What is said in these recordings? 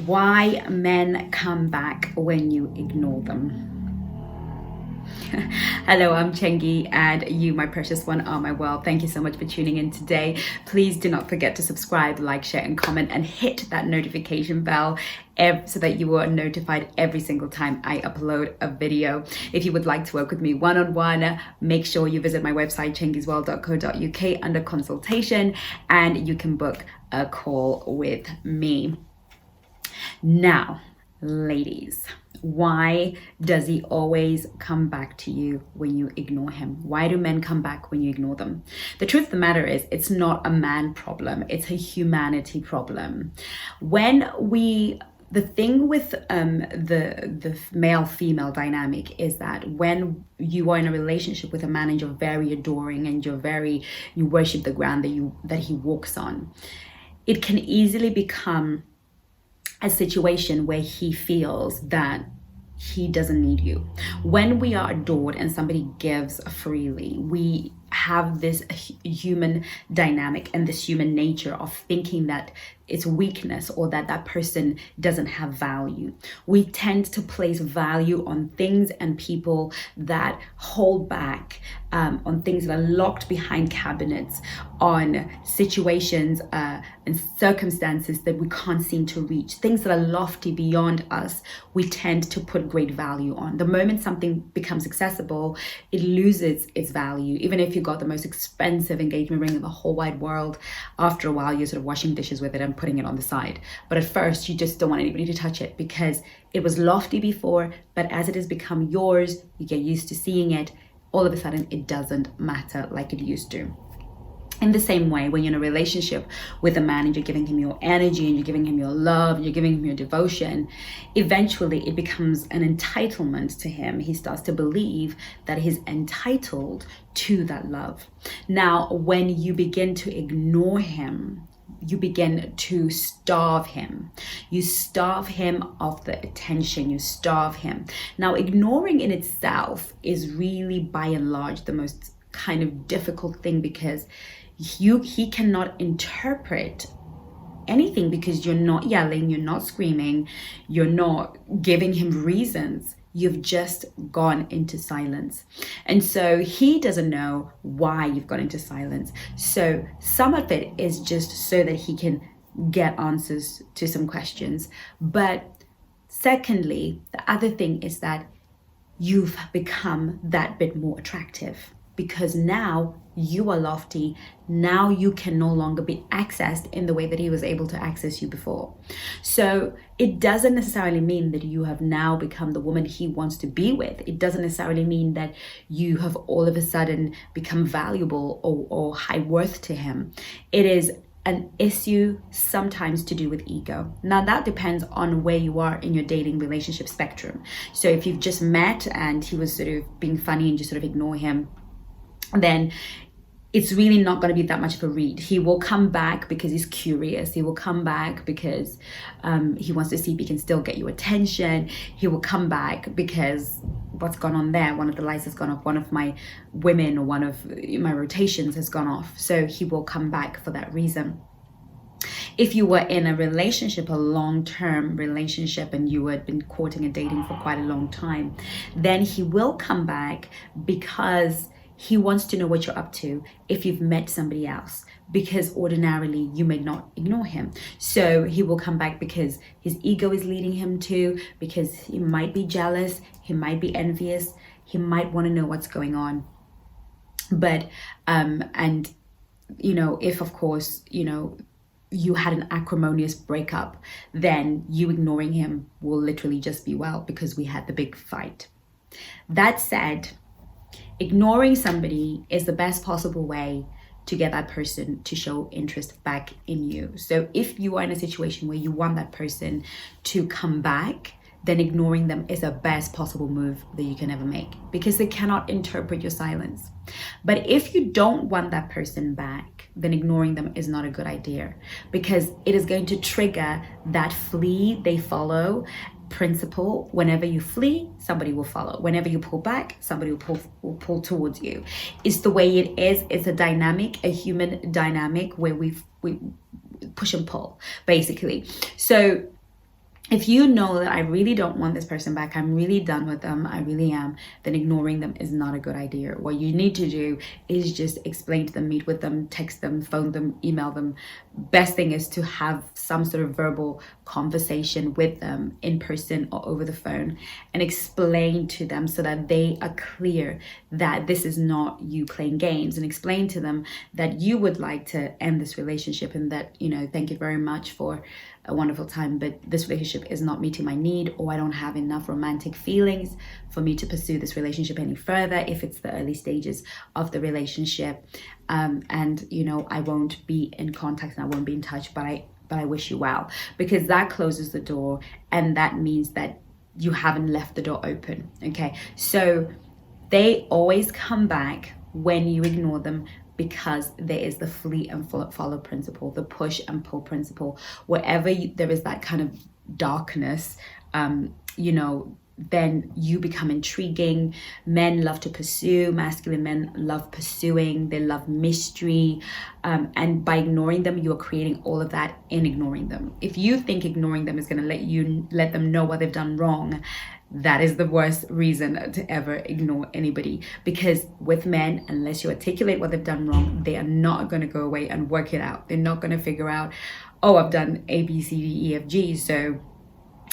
Why men come back when you ignore them. Hello, I'm Chengi, and you, my precious one, are my world. Thank you so much for tuning in today. Please do not forget to subscribe, like, share, and comment, and hit that notification bell so that you are notified every single time I upload a video. If you would like to work with me one-on-one, make sure you visit my website, chengisworld.co.uk, under consultation, and you can book a call with me. Now, ladies, why does he always come back to you when you ignore him? Why do men come back when you ignore them? The truth of the matter is, it's not a man problem, it's a humanity problem. The thing with the male-female dynamic is that when you are in a relationship with a man and you're very adoring and you worship the ground that he walks on, it can easily become a situation where he feels that he doesn't need you. When we are adored and somebody gives freely, we have this human dynamic and this human nature of thinking that it's weakness or that person doesn't have value. We tend to place value on things and people that hold back, on things that are locked behind cabinets, on situations and circumstances that we can't seem to reach, things that are lofty beyond us. We tend to put great value on. The moment something becomes accessible, it loses its value. Even if you got the most expensive engagement ring in the whole wide world, after a while you're sort of washing dishes with it and putting it on the side. But at first you just don't want anybody to touch it because it was lofty before, but as it has become yours, you get used to seeing it. All of a sudden it doesn't matter like it used to. In the same way, when you're in a relationship with a man and you're giving him your energy and you're giving him your love and you're giving him your devotion, eventually it becomes an entitlement to him. He starts to believe that he's entitled to that love. Now, when you begin to ignore him, you begin to starve him. You starve him of the attention. You starve him. Now, ignoring in itself is really, by and large, the most kind of difficult thing, because he cannot interpret anything because you're not yelling, you're not screaming, you're not giving him reasons. You've just gone into silence. And so he doesn't know why you've gone into silence. So some of it is just so that he can get answers to some questions. But secondly, the other thing is that you've become that bit more attractive, because now you are lofty. Now you can no longer be accessed in the way that he was able to access you before. So it doesn't necessarily mean that you have now become the woman he wants to be with. It doesn't necessarily mean that you have all of a sudden become valuable or high worth to him. It is an issue sometimes to do with ego. Now that depends on where you are in your dating relationship spectrum. So if you've just met and he was sort of being funny and just sort of ignore him, then it's really not going to be that much of a read. He will come back because he's curious. He will come back because he wants to see if he can still get your attention. He will come back because what's gone on there? One of the lights has gone off. One of my women or one of my rotations has gone off. So he will come back for that reason. If you were in a relationship, a long-term relationship, and you had been courting and dating for quite a long time, then he will come back because he wants to know what you're up to if you've met somebody else, because ordinarily you may not ignore him. So he will come back because his ego is leading him to, because he might be jealous, he might be envious, he might want to know what's going on. But, and, you know, if of course, you know, you had an acrimonious breakup, then you ignoring him will literally just be, well, because we had the big fight. That said, ignoring somebody is the best possible way to get that person to show interest back in you. So if you are in a situation where you want that person to come back, then ignoring them is the best possible move that you can ever make, because they cannot interpret your silence. But if you don't want that person back, then ignoring them is not a good idea, because it is going to trigger that flee, they follow principle. Whenever you flee, somebody will follow. Whenever you pull back, somebody will pull towards you. It's the way it is. It's a dynamic, a human dynamic where we push and pull, basically. So if you know that I really don't want this person back, I'm really done with them, I really am, then ignoring them is not a good idea. What you need to do is just explain to them, meet with them, text them, phone them, email them. Best thing is to have some sort of verbal conversation with them in person or over the phone, and explain to them so that they are clear that this is not you playing games, and explain to them that you would like to end this relationship, and that, you know, thank you very much for a wonderful time, but this relationship is not meeting my need, or I don't have enough romantic feelings for me to pursue this relationship any further if it's the early stages of the relationship. And you know, I won't be in contact and I won't be in touch, but I wish you well, because that closes the door, and that means that you haven't left the door open. Okay, so they always come back when you ignore them, because there is the flee and follow principle, the push and pull principle. Wherever there is that kind of darkness, you know, then you become intriguing. Men love to pursue, masculine men love pursuing, they love mystery. And by ignoring them, you are creating all of that in ignoring them. If you think ignoring them is going to let them know what they've done wrong, that is the worst reason to ever ignore anybody. Because with men, unless you articulate what they've done wrong, they are not going to go away and work it out. They're not going to figure out, oh, I've done A, B, C, D, E, F, G, so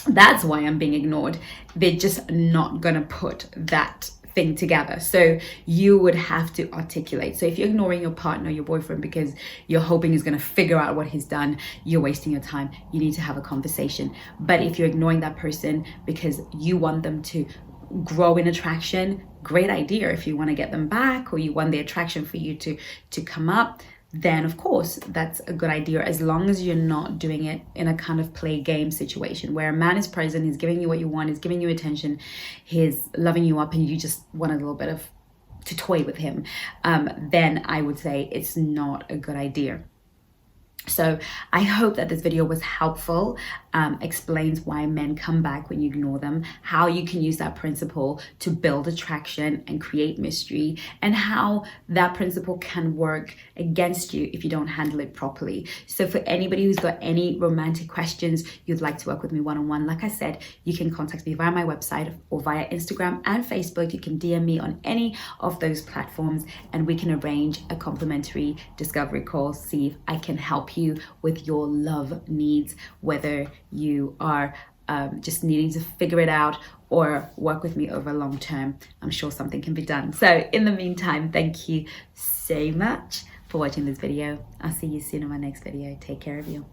that's why I'm being ignored. They're just not going to put that thing together. So you would have to articulate. So if you're ignoring your partner, your boyfriend, because you're hoping he's going to figure out what he's done, you're wasting your time. You need to have a conversation. But if you're ignoring that person because you want them to grow in attraction, great idea. If you want to get them back, or you want the attraction for you to come up, then of course that's a good idea, as long as you're not doing it in a kind of play game situation where a man is present, he's giving you what you want, he's giving you attention, he's loving you up, and you just want a little bit of to toy with him. Then I would say it's not a good idea. So I hope that this video was helpful, explains why men come back when you ignore them, how you can use that principle to build attraction and create mystery, and how that principle can work against you if you don't handle it properly. So for anybody who's got any romantic questions, you'd like to work with me one-on-one, like I said, you can contact me via my website or via Instagram and Facebook. You can DM me on any of those platforms, and we can arrange a complimentary discovery call, see if I can help you with your love needs, whether you are just needing to figure it out or work with me over long term. I'm sure something can be done. So in the meantime, thank you so much for watching this video. I'll see you soon in my next video. Take care of you.